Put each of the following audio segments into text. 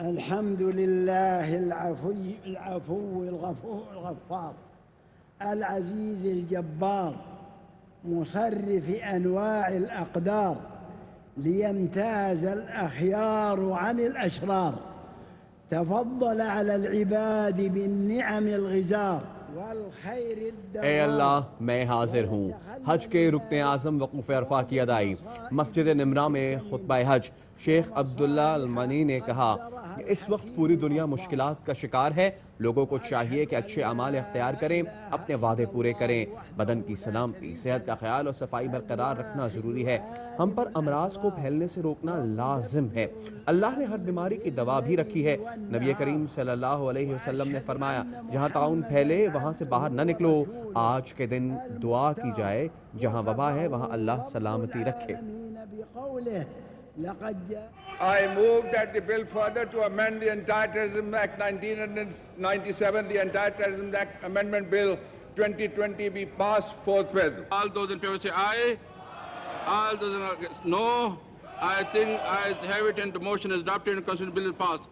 अल्हम्दुलिल्लाह अल-अफ़ू अल-गफ़ार अल-अज़ीज़ अल-जब्बार मुसर्रिफ़ अनवाअ अल-अक़दार लियम्ताज़ अल-अख़यार अन अल-अशरार तफ़द्दल अला अल-इबाद बिन-निअम अल-ग़िज़ार वल-ख़ैर अद-दवार। ए अल्लाह, मैं हाजिर हूँ। हज के रुकने आज़म वक़ूफ़ अरफ़ा की अदाई। मस्जिद निमरा में खुतबा हज शेख अब्दुल्ला अल-मनी ने कहा कि इस वक्त पूरी दुनिया मुश्किलात का शिकार है। लोगों को चाहिए कि अच्छे अमाल अख्तियार करें, अपने वादे पूरे करें। बदन की सलामती, सेहत का ख्याल और सफाई बरकरार रखना ज़रूरी है। हम पर अमराज को फैलने से रोकना लाजिम है। अल्लाह ने हर बीमारी की दवा भी रखी है। नबी करीम सल्लल्लाहु अलैहि वसल्लम ने फरमाया, जहाँ ताउन फैले वहाँ से बाहर न निकलो। आज के दिन दुआ की जाए, जहाँ वबा है वहाँ अल्लाह सलामती रखे। I move that the bill further to amend the Anti-Terrorism Act 1997, the Anti-Terrorism Act Amendment Bill 2020 be passed forthwith. All those in favor say aye. All those against no. I think I have it and the motion is adopted and constitutional bill is passed.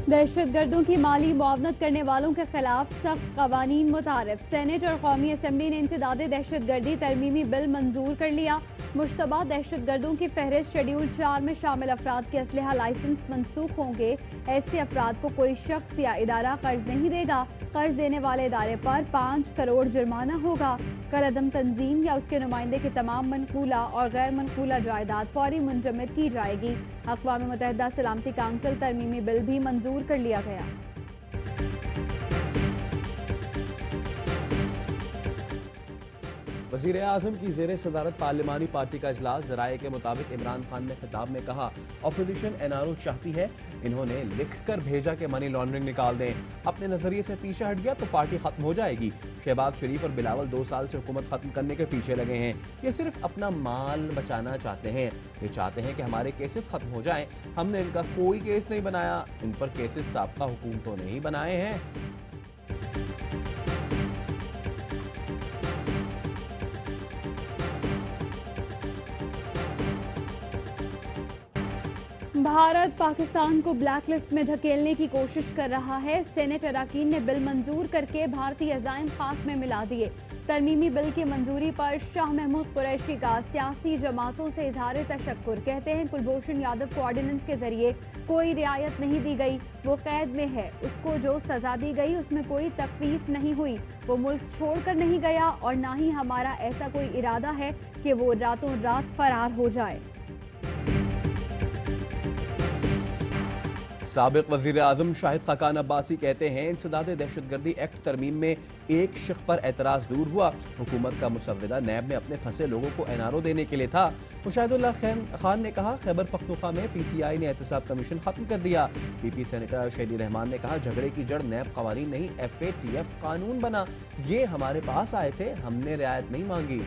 दहशतगर्दों की माली मुआवनत करने वालों के खिलाफ सख्त कवानीन मुतारिफ। Senate और कौमी assembly ने इंसदादे दहशतगर्दी तरमीमी बिल मंजूर कर लिया। मुश्तबा दहशतगर्दों की फहरिस्त शेड्यूल 4 में शामिल अफराद के असलहा लाइसेंस मनसूख होंगे। ऐसे अफराद को कोई शख्स या इदारा कर्ज नहीं देगा। कर्ज देने वाले इदारे पर 5 करोड़ जुर्माना होगा। कलअदम तंजीम या उसके नुमाइंदे की तमाम मनकूला और गैर मनकूला जायदाद फौरी मुंजमद की जाएगी। अक़वाम मुत्तहिदा सलामती काउंसिल तरमीमी बिल भी मंजूर कर लिया गया। वज़ीर आज़म की ज़ेर सदारत पार्लिमानी पार्टी का इजलास। ज़राए के मुताबिक इमरान खान ने खिताब में कहा, अपोजिशन एनआरओ चाहती है, इन्होंने लिख कर भेजा कि मनी लॉन्ड्रिंग निकाल दें। अपने नजरिए से पीछे हट गया तो पार्टी खत्म हो जाएगी। शहबाज शरीफ और बिलावल 2 साल से हुकूमत खत्म करने के पीछे लगे हैं। ये सिर्फ अपना माल बचाना चाहते हैं। ये चाहते हैं कि हमारे केसेस खत्म हो जाएं। हमने इनका कोई केस नहीं बनाया, इन पर केसेस साबका हुकूमतों ने ही बनाए हैं। भारत पाकिस्तान को ब्लैक लिस्ट में धकेलने की कोशिश कर रहा है। सेनेट अरकान ने बिल मंजूर करके भारतीय अज़ाइम खाक में मिला दिए। तरमीमी बिल की मंजूरी पर शाह महमूद कुरैशी का सियासी जमातों से इजहार तशक्कुर। कहते हैं कुलभूषण यादव को ऑर्डिनेंस के जरिए कोई रियायत नहीं दी गई, वो कैद में है। उसको जो सजा दी गई उसमें कोई तकलीफ नहीं हुई। वो मुल्क छोड़कर नहीं गया और ना ही हमारा ऐसा कोई इरादा है कि वो रातों रात फरार हो जाए। साबिक वज़ीर आज़म शाहिद खाकान अब्बासी कहते हैं, इंसदादे दहशतगर्दी एक्ट तरमीम में एक शिक पर एतराज़ दूर हुआ। हुकूमत का मुसव्विदा नैब में अपने फंसे लोगों को एनआरओ देने के लिए था। मुशाहिदुल्लाह खान ने कहा, खैबर पख्तूनख्वा में पीटीआई ने एहतसाब कमीशन खत्म कर दिया। पीपी सेनेटर शेडी रहमान ने कहा, झगड़े की जड़ नैब कवानीन नहीं, FATF कानून बना। ये हमारे पास आए थे, हमने रियायत नहीं मांगी।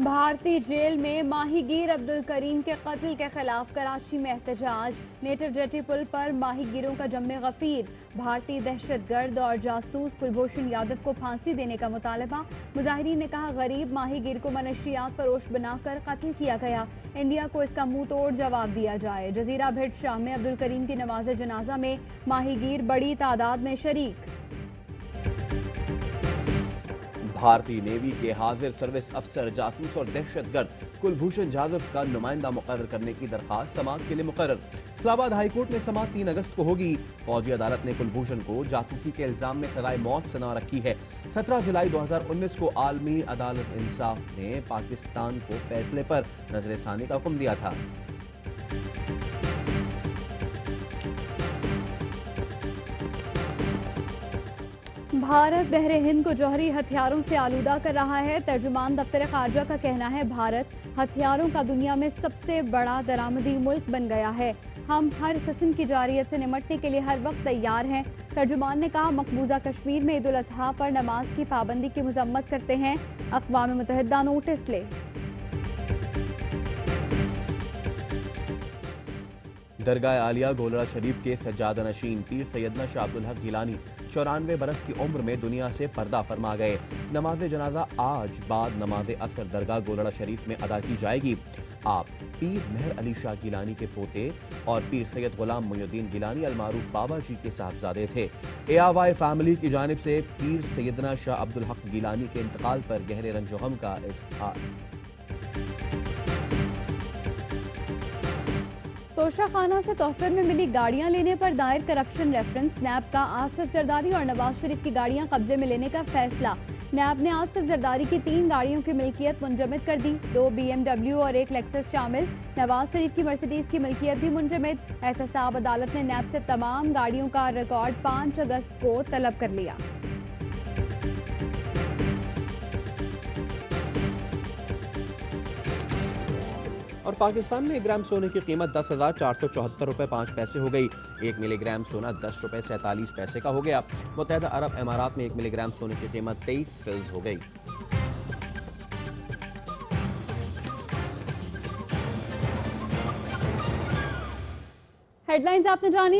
भारतीय जेल में माहीगीर अब्दुल करीम के कत्ल के खिलाफ कराची में एहतजाज। नेटिव जेटी पुल पर माहीगीरों का जम्मे गफीर। भारतीय दहशतगर्द और जासूस कुलभूषण यादव को फांसी देने का मुतालबा। मुजाहिरीन ने कहा, गरीब माहीगीर को मनशियात फरोश बनाकर कत्ल किया गया। इंडिया को इसका मुंह तोड़ जवाब दिया जाए। जजीरा भिट शाह में अब्दुल करीम की नमाज जनाजा में माहीगीर बड़ी तादाद में शरीक। भारतीय नेवी के हाजिर सर्विस अफसर, जासूस और दहशतगर्द कुलभूषण यादव का नुमाइंदा मुकर्रर करने की दरखास्त समाअत के लिए मुकर्रर। इस्लामाबाद हाई कोर्ट में समाअत 3 अगस्त को होगी। फौजी अदालत ने कुलभूषण को जासूसी के इल्जाम में सजाए मौत सुना रखी है। 17 जुलाई 2019 को आलमी अदालत इंसाफ ने पाकिस्तान को फैसले पर नजरसानी का हुक्म दिया था। भारत बहरे हिंद को जौहरी हथियारों से आलूदा कर रहा है। तर्जुमान दफ्तर खारजा का कहना है, भारत हथियारों का दुनिया में सबसे बड़ा दरामदी मुल्क बन गया है। हम हर किस्म की जारियत से निमटने के लिए हर वक्त तैयार हैं। तर्जुमान ने कहा, मकबूजा कश्मीर में ईद उल अजहा पर नमाज की पाबंदी की मजम्मत करते हैं। अक़वाम मुत्तहिदा नोटिस ले। दरगाह आलिया गोलड़ा शरीफ के सज्जादा नशीन पीर सैयदना शाह अब्दुल हक गिलानी 94 बरस की उम्र में दुनिया से पर्दा फरमा गए। नमाज जनाजा आज बाद नमाज असर दरगाह गोलड़ा शरीफ में अदा की जाएगी। आप पीर मेहर अली शाह गिलानी के पोते और पीर सैयद गुलाम मुइनुद्दीन गिलानी अलमारूफ बाबा जी के साहबजादे थे। एआवाई फैमिली की जानिब से पीर सैयदना शाह अब्दुल हक गिलानी के इंतकाल पर गहरे रंजो गम का इज़हार। तोशा खाना से तोहफे में मिली गाड़ियां लेने पर दायर करप्शन रेफरेंस। नैब का आसिफ जरदारी और नवाज शरीफ की गाड़ियां कब्जे में लेने का फैसला। नैब ने आसिफ जरदारी की 3 गाड़ियों की मिल्कियत मुंजमद कर दी। 2 BMW और 1 लेक्सस शामिल। नवाज शरीफ की मर्सिडीज की मिल्कियत भी मुंजमद। एहतसाब अदालत ने नैब से तमाम गाड़ियों का रिकॉर्ड 5 अगस्त को तलब कर लिया। और पाकिस्तान में 1 ग्राम सोने की कीमत 10,474 रुपए 5 पैसे हो गई। 1 मिलीग्राम सोना 10 रुपए 47 पैसे का हो गया। मुत्तहदा अरब अमारात में 1 मिलीग्राम सोने की कीमत 23 फिल्स हो गई। हेडलाइंस आपने जानी।